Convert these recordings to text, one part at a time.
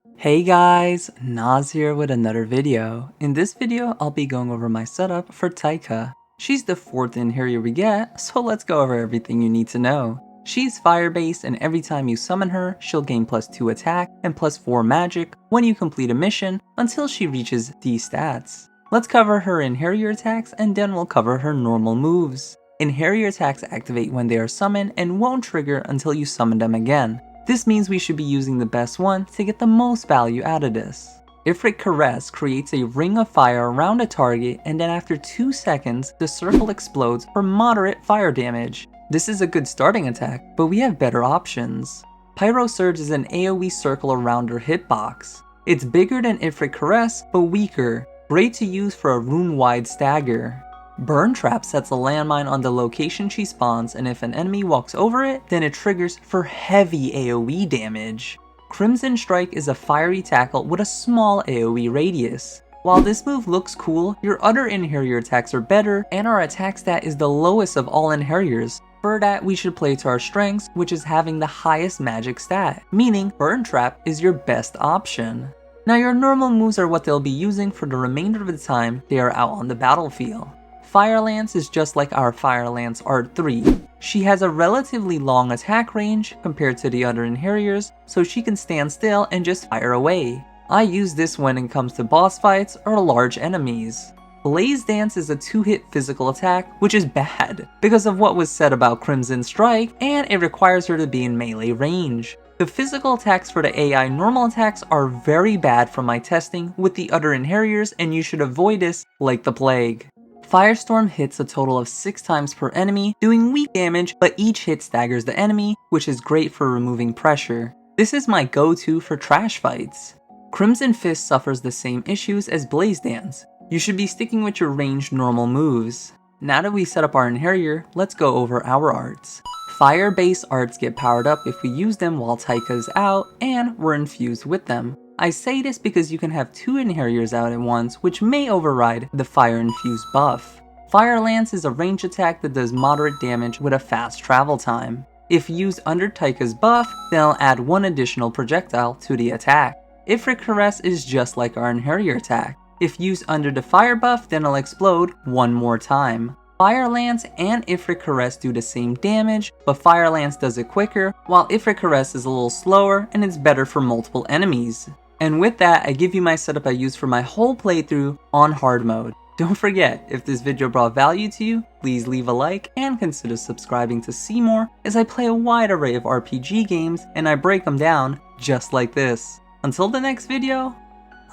Hey guys, Naz here with another video. In this video, I'll be going over my setup for Taika. She's the 4th Einherjar we get, so let's go over everything you need to know. She's fire-based, and every time you summon her, she'll gain +2 attack and +4 magic when you complete a mission until she reaches these stats. Let's cover her Einherjar attacks and then we'll cover her normal moves. Einherjar attacks activate when they are summoned and won't trigger until you summon them again. This means we should be using the best one to get the most value out of this. Ifrit Caress creates a ring of fire around a target, and then after 2 seconds, the circle explodes for moderate fire damage. This is a good starting attack, but we have better options. Pyro Surge is an AoE circle around her hitbox. It's bigger than Ifrit Caress, but weaker. Great to use for a room-wide stagger. Burn Trap sets a landmine on the location she spawns, and if an enemy walks over it, then it triggers for heavy AoE damage. Crimson Strike is a fiery tackle with a small AoE radius. While this move looks cool, your other Einherjar attacks are better, and our attack stat is the lowest of all Einherjars. For that, we should play to our strengths, which is having the highest magic stat, meaning Burn Trap is your best option. Now your normal moves are what they'll be using for the remainder of the time they are out on the battlefield. Fire Lance is just like our Fire Lance Art 3. She has a relatively long attack range compared to the other Einherjars, so she can stand still and just fire away. I use this when it comes to boss fights or large enemies. Blaze Dance is a 2-hit physical attack, which is bad because of what was said about Crimson Strike, and it requires her to be in melee range. The physical attacks for the AI normal attacks are very bad from my testing with the other Einherjars, and you should avoid this like the plague. Firestorm hits a total of 6 times per enemy, doing weak damage, but each hit staggers the enemy, which is great for removing pressure. This is my go-to for trash fights. Crimson Fist suffers the same issues as Blaze Dance. You should be sticking with your ranged normal moves. Now that we set up our Einherjar, let's go over our arts. Fire-based arts get powered up if we use them while Taika is out, and we're infused with them. I say this because you can have 2 Einherjars out at once, which may override the fire infused buff. Fire Lance is a range attack that does moderate damage with a fast travel time. If used under Taika's buff, then it'll add 1 additional projectile to the attack. Ifrit Caress is just like our Einherjar attack. If used under the fire buff, then it'll explode 1 more time. Fire Lance and Ifrit Caress do the same damage, but Fire Lance does it quicker, while Ifrit Caress is a little slower and it's better for multiple enemies. And with that, I give you my setup I used for my whole playthrough on hard mode. Don't forget, if this video brought value to you, please leave a like and consider subscribing to see more, as I play a wide array of RPG games and I break them down just like this. Until the next video,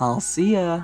I'll see ya.